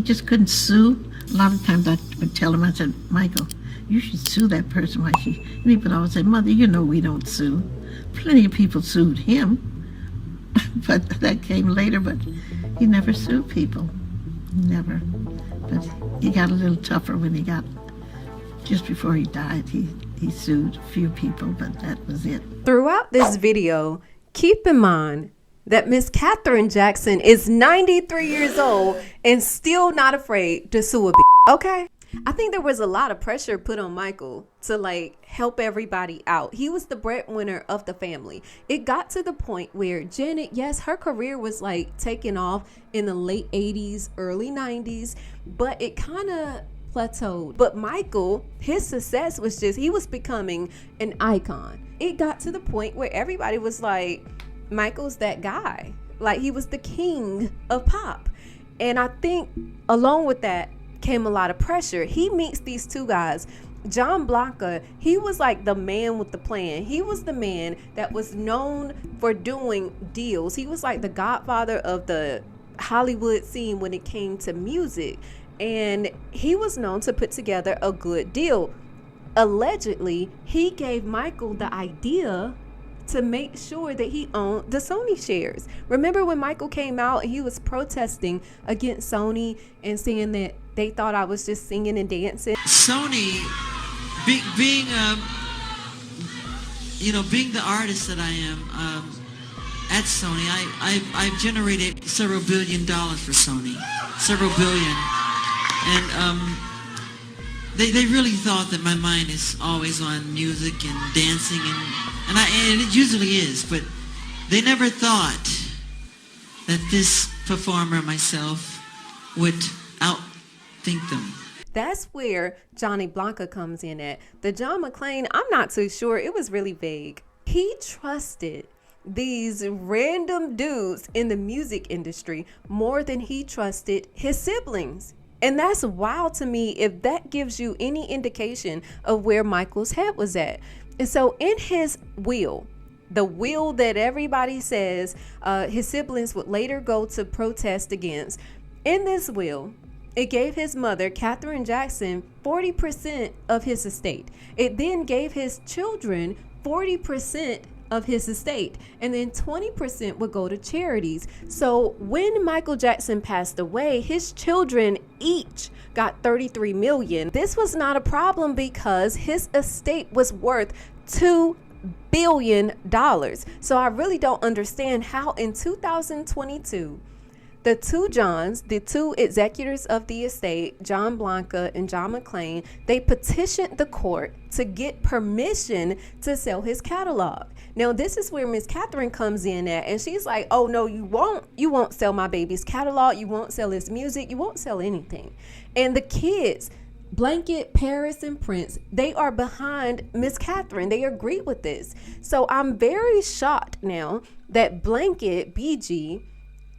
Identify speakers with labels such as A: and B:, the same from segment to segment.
A: He just couldn't sue. A lot of times I would tell him, I said, Michael, you should sue that person. Why she? And he would always say, Mother, you know we don't sue. Plenty of people sued him, but that came later. But he never sued people, never. But he got a little tougher when he got, just before he died, he sued a few people, but that was it.
B: Throughout this video, keep in mind that Miss Katherine Jackson is 93 years old and still not afraid to sue a bitch, okay? I think there was a lot of pressure put on Michael to like help everybody out. He was the breadwinner of the family. It got to the point where Janet, yes, her career was like taking off in the late 80s, early 90s, but it kind of plateaued. But Michael, his success was just, he was becoming an icon. It got to the point where everybody was like, Michael's that guy. Like, he was the king of pop. And I think along with that came a lot of pressure. He meets these two guys. John Blanca, he was like the man with the plan. He was the man that was known for doing deals. He was like the godfather of the Hollywood scene when it came to music. And he was known to put together a good deal. Allegedly, he gave Michael the idea to make sure that he owned the Sony shares. Remember when Michael came out and he was protesting against Sony and saying that they thought I was just singing and dancing?
C: Sony, being the artist that I am at Sony, I've generated several $1 billion for Sony, several billion, and they really thought that my mind is always on music and dancing and it usually is, but they never thought that this performer, myself, would outthink them.
B: That's where Johnny Blanca comes in at. The John McClane, I'm not too sure. It was really vague. He trusted these random dudes in the music industry more than he trusted his siblings. And that's wild to me if that gives you any indication of where Michael's head was at. And so in his will, the will that everybody says his siblings would later go to protest against, in this will, it gave his mother, Katherine Jackson, 40% of his estate. It then gave his children 40% of his estate, and then 20% would go to charities. So when Michael Jackson passed away, his children each got $33 million. This was not a problem because his estate was worth $2 billion. So I really don't understand how in 2022 the two Johns, the two executors of the estate, John Blanca and John McClane, they petitioned the court to get permission to sell his catalog. Now, this is where Miss Katherine comes in at, and she's like, oh, no, you won't. You won't sell my baby's catalog. You won't sell his music. You won't sell anything. And the kids, Blanket, Paris, and Prince, they are behind Miss Katherine. They agree with this. So I'm very shocked now that Blanket, BG,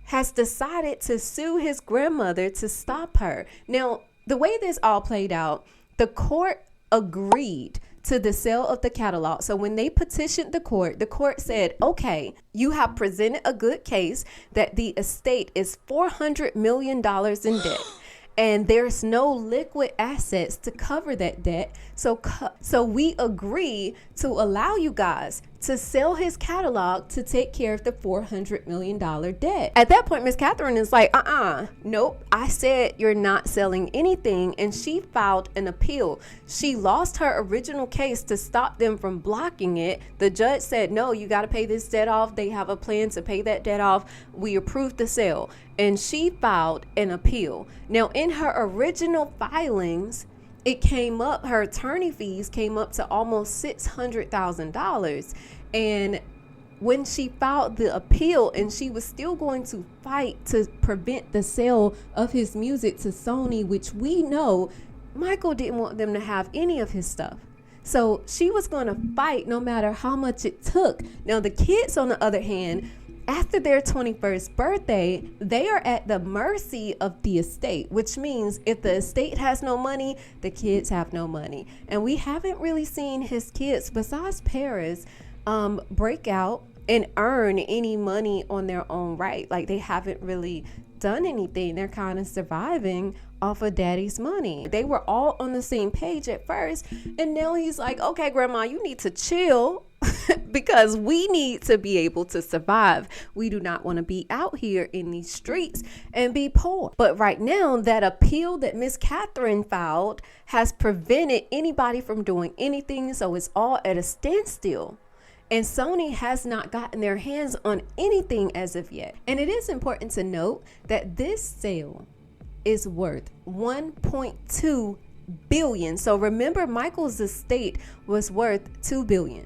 B: has decided to sue his grandmother to stop her. Now, the way this all played out, the court agreed to the sale of the catalog. So when they petitioned the court said, okay, you have presented a good case that the estate is $400 million in debt. And there's no liquid assets to cover that debt. So we agree to allow you guys to sell his catalog to take care of the $400 million debt. At that point, Miss Katherine is like, nope. I said you're not selling anything. And she filed an appeal. She lost her original case to stop them from blocking it. The judge said, no, you got to pay this debt off. They have a plan to pay that debt off. We approved the sale. And she filed an appeal. Now, in her original filings, it came up, her attorney fees came up to almost $600,000. And when she filed the appeal, and she was still going to fight to prevent the sale of his music to Sony, which we know Michael didn't want them to have any of his stuff. So she was going to fight no matter how much it took. Now, the kids, on the other hand, after their 21st birthday, they are at the mercy of the estate, which means if the estate has no money, the kids have no money. And we haven't really seen his kids, besides Paris, break out and earn any money on their own right. Like, they haven't really done anything. They're kind of surviving off of daddy's money. They were all on the same page at first, and now he's like, okay, grandma, you need to chill because we need to be able to survive. We do not want to be out here in these streets and be poor. But right now, that appeal that Miss Katherine filed has prevented anybody from doing anything, so it's all at a standstill. And Sony has not gotten their hands on anything as of yet. And it is important to note that this sale is worth 1.2 billion. So remember, Michael's estate was worth 2 billion.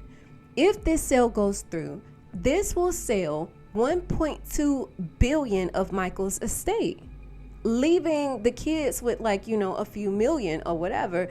B: If this sale goes through, this will sell 1.2 billion of Michael's estate, leaving the kids with like, you know, a few million or whatever.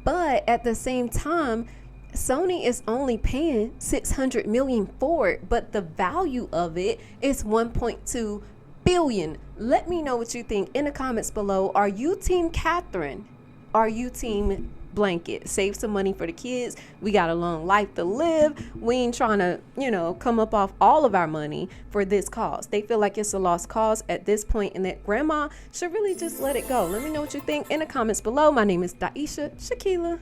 B: But at the same time, Sony is only paying 600 million for it, but the value of it is 1.2 billion. Let me know what you think in the comments below. Are you team Katherine? Are you team blanket? Save some money for the kids. We got a long life to live. We ain't trying to, you know, come up off all of our money for this cause. They feel like it's a lost cause at this point and that grandma should really just let it go. Let me know what you think in the comments below. My name is Daisha Shakila.